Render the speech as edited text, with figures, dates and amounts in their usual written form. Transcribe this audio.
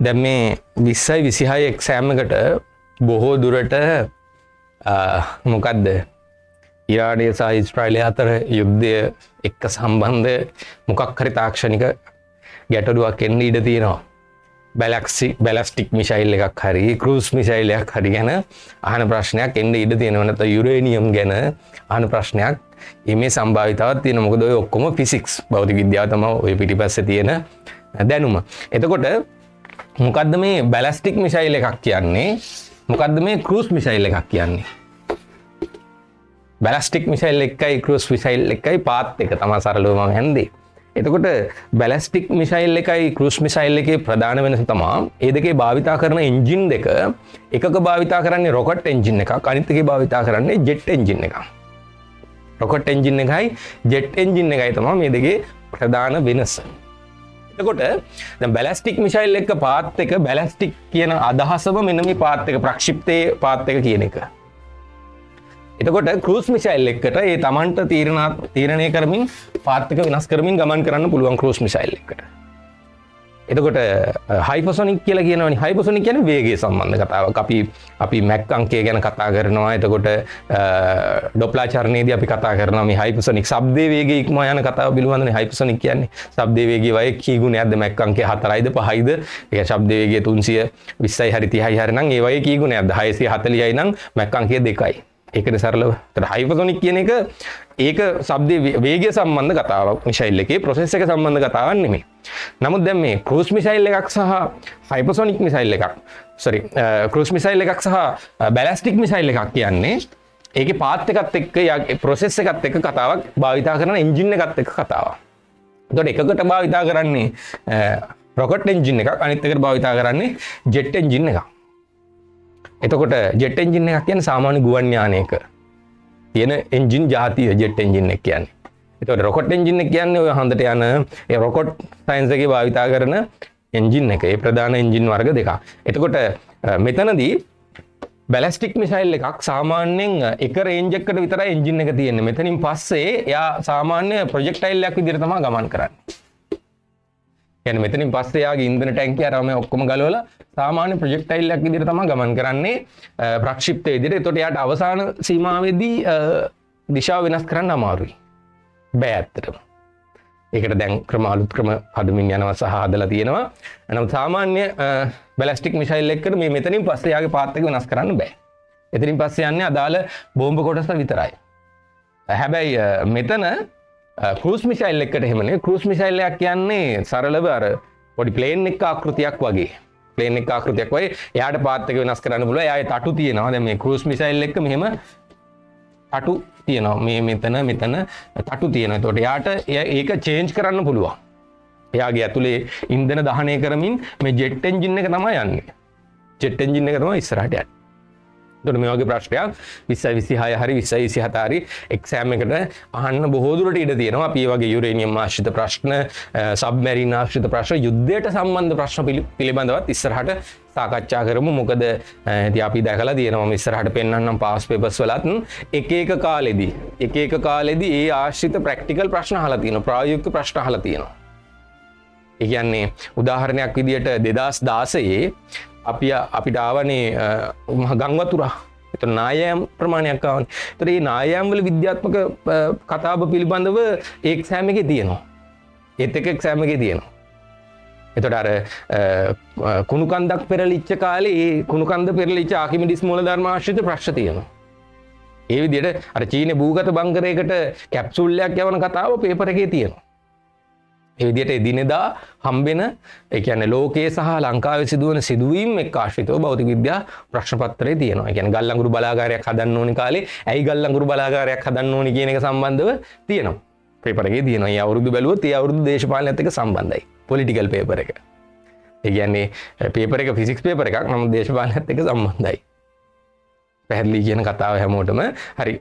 දැන් මේ 20යි 26 එක්සෑම් එකට බොහෝ දුරට මොකක්ද ඉරානය සහ ඊශ්‍රායලය අතර යුද්ධය එක්ක සම්බන්ධ මොකක් හරි තාක්ෂණික ගැටලුවක් එන්න ඉඩ තියෙනවා. බැලස්ටික් මිසයිල් එකක් හරි ක්‍රූස් මිසයිලයක් හරි ගැන අහන ප්‍රශ්නයක් එන්න ඉඩ තියෙනවා. නැත්නම් යුරේනියම් ගැන අහන ප්‍රශ්නයක් මේ සම්භාවිතාවක් තියෙනවා. මොකද ඔය ඔක්කොම ෆිසික්ස් භෞතික විද්‍යාව තමයි ඔය පිටිපස්සේ තියෙන දැනුම. එතකොට මොකද්ද මේ බැලස්ටික් මිසයිල් එකක් කියන්නේ? මොකද්ද මේ ක්‍රූස් මිසයිල් එකක් කියන්නේ? බැලස්ටික් මිසයිල් එකයි ක්‍රූස් මිසයිල් එකයි පාත් එක තමයි සරලව මම හන්දේ. එතකොට බැලස්ටික් මිසයිල් එකයි ක්‍රූස් මිසයිල් එකේ ප්‍රධාන වෙනස තමයි මේ දෙකේ භාවිතා කරන එන්ජින් දෙක එකක භාවිතා කරන්නේ රොකට් එන්ජින් එකක් අනිත් එකේ භාවිතා කරන්නේ ජෙට් එන්ජින් එකක්. රොකට් එන්ජින් එකයි ජෙට් එන්ජින් එකයි තමයි මේ දෙකේ ප්‍රධාන වෙනස. එතකොට දැන් බැලස්ටික් මිසයිල් එක පාත් එක බැලස්ටික් කියන අදහසම මෙන්න මේ පාත් එක ප්‍රක්ෂිප්තයේ පාත් එක කියන එක. එතකොට ක්‍රූස් මිසයිල් එකට ඒ තමන්ට තීරණය කරමින් පාත් එක වෙනස් කරමින් ගමන් කරන්න පුළුවන් ක්‍රූස් මිසයිල් එකට. එතකොට හයිපර්සොනික් කියලා කියනවනේ. හයිපර්සොනික් කියන්නේ වේගය සම්බන්ධ කතාවක්. අපි මැක් අංකය ගැන කතා කරනවා. එතකොට ඩොප්ලර් චලනයේදී අපි කතා කරනවා මේ හයිපර්සොනික් ශබ්දයේ වේගය ඉක්මවා යන කතාව පිළිබඳනේ හයිපර්සොනික් කියන්නේ. ශබ්දයේ වේගය වගේ කී ගුණයක්ද මැක් අංකය 4යිද 5යිද? ඒක ශබ්ද වේගය 320යි හරි 30යි හරි නම් ඒ වගේ කී ගුණයක්ද? 640යි නම් මැක් අංකය 2යි. ඒකද සරලව. ඒතර හයිපර්සොනික් කියන එක ඒක ශබ්දයේ වේගය සම්බන්ධ කතාවක්. මිසයිල් එකේ ප්‍රොසෙස් එක සම්බන්ධ කතාවක් නෙමෙයි. නමුත් දැන් මේ ක්‍රූස් මිසයිල් එකක් සහ හයිපර්සොනික් මිසයිල් එකක් ක්‍රූස් මිසයිල් එකක් සහ බැලස්ටික් මිසයිල් එකක් කියන්නේ ඒකේ පාත් එකත් එක්ක ප්‍රොසෙස් එකත් එක්ක කතාවක් භාවිතා කරන එන්ජින් එකත් එක්ක කතාවක්. එතකොට එකකට භාවිතා කරන්නේ රොකට් එන්ජින් එකක් අනිත් එකට භාවිතා කරන්නේ ජෙට් එන්ජින් එකක්. එතකොට ජෙට් එන්ජින් එකක් කියන්නේ සාමාන්‍ය ගුවන් යානයක තියෙන එන්ජින් ජාතිය ජෙට් එන්ජින් එක කියන්නේ. එතකොට රොකට් එන්ජින් එක කියන්නේ ඔය හඳට යන ඒ රොකට් සයන්ස් එකේ භාවිතා කරන එන්ජින් එක. ඒ ප්‍රධාන එන්ජින් වර්ග දෙකක්. එතකොට මෙතනදී බැලස්ටික් මිසයිල් එකක් සාමාන්‍යයෙන් එක රේන්ජ් එකකට විතරයි එන්ජින් එක තියෙන්නේ. මෙතනින් පස්සේ එයා සාමාන්‍ය ප්‍රොජෙක්ටයිල් එකක් විදිහට තමයි ගමන් කරන්නේ. කියන්නේ මෙතනින් පස්සේ යාගේ ඉන්ධන ටැංකිය අරම ඔක්කොම ගලවලා සාමාන්‍ය ප්‍රොජෙක්ටයිල් එකක් විදිහට තමයි ගමන් කරන්නේ ප්‍රක්ෂිප්ත විදිහට. එතකොට යාට අවසාන සීමාවේදී දිශාව වෙනස් කරන්න අමාරුයි. බෑ ඇත්තටම. ඒකට දැන් අලුත් ක්‍රම හදමින් යනවා සහ හදලා තියෙනවා. නමුත් සාමාන්‍ය බැලස්ටික් මිසයිල් එකකට මේ මෙතනින් පස්සේ යාගේ පාත් එක වෙනස් කරන්න බෑ. එතනින් පස්සේ යන්නේ අදාළ බෝම්බ කොටස විතරයි. හැබැයි මෙතන ක්‍රූස් මිසයිල් එකකට එහෙම නෙවෙයි. ක්‍රූස් මිසයිල් එකක් කියන්නේ සරලව අර පොඩි ප්ලේන් එක ආකෘතියක් වගේ. ප්ලේන් එක ආකෘතියක් වගේ එයාට පාත් එක වෙනස් කරන්න පුළුවන්. එයාගේ තටු තියෙනවා. දැන් මේ ක්‍රූස් මිසයිල් එක මෙහෙම තටු තියෙනවා. මේ මෙතන තටු තියෙනවා. එතකොට එයාට ඒක චේන්ජ් කරන්න පුළුවන්. එයාගේ ඇතුලේ ඉන්ධන දහනය කරමින් මේ ජෙට් එන්ජින් එක තමයි යන්නේ. ජෙට් එන්ජින් එක තමයි ඉස්සරහට යන්නේ. එතකොට මේ වගේ ප්‍රශ්නයක් 2026 හරි 2027 හරි එක්සෑම් එකට අහන්න බොහෝ දුරට ඉඩ තියෙනවා. අපි මේ වගේ යුරේනියම් ආශ්‍රිත ප්‍රශ්න, සබ්මැරින් ආශ්‍රිත ප්‍රශ්න, යුද්ධයට සම්බන්ධ ප්‍රශ්න පිළිබඳවත් ඉස්සරහට සාකච්ඡා කරමු. මොකද ඉතින් අපි දැකලා තියෙනවා මේ ඉස්සරහට පෙන්වන්නම් පාස් පේපර්ස් වලත් එක එක කාලෙදී ඒ ආශ්‍රිත ප්‍රැක්ටිකල් ප්‍රශ්න අහලා තියෙනවා. ප්‍රායෝගික ප්‍රශ්න අහලා තියෙනවා. ඒ කියන්නේ උදාහරණයක් විදියට 2016 අපිට ආවනේ ගං වතුර. ඒතර නායම් ප්‍රමාණයක් ආවනේ. ඒතර මේ නායම් වල විද්‍යාත්මක කතාව පිළිබඳව එක්සෑම් එකේ තියෙනවා. ඒත් එක එක්සෑම් එකේ තියෙනවා. එතකොට අර කුණු කන්දක් පෙරලිච්ච කාලේ ඒ කුණු කන්ද පෙරලිච්ච ආකිමිඩිස් මූලධර්ම ආශ්‍රිත ප්‍රශ්න තියෙනවා. ඒ විදිහට අර චීනේ භූගත බංකරයකට කැප්සූල් එකක් යවන කතාව පේපර් එකේ තියෙනවා. ඒ විදිහට එදිනෙදා හම්බෙන ඒ කියන්නේ ලෝකයේ සහ ලංකාවේ සිදුවන සිදුවීම් එක්ක ආශ්‍රිතව භෞතික විද්‍යා ප්‍රශ්න පත්‍රයේ තියෙනවා. ඒ කියන්නේ ගල්ලංගුරු බලාගාරයක් හදන්න ඕනි කාලේ ඇයි ගල්ලංගුරු බලාගාරයක් හදන්න ඕනි කියන එක සම්බන්ධව තියෙනවා. පේපර් එකේ තියෙනවා. ඒ අවුරුදු බැලුවොත් ඒ අවුරුදු දේශපාලනයත් එක්ක සම්බන්ධයි. පොලිටිකල් පේපර් එක. ඒ කියන්නේ පේපර් එක ෆිසික්ස් පේපර් එකක්. නමුත් දේශපාලනයත් එක්ක සම්බන්ධයි. පැහැදිලි කියන කතාව හැමෝටම හරි.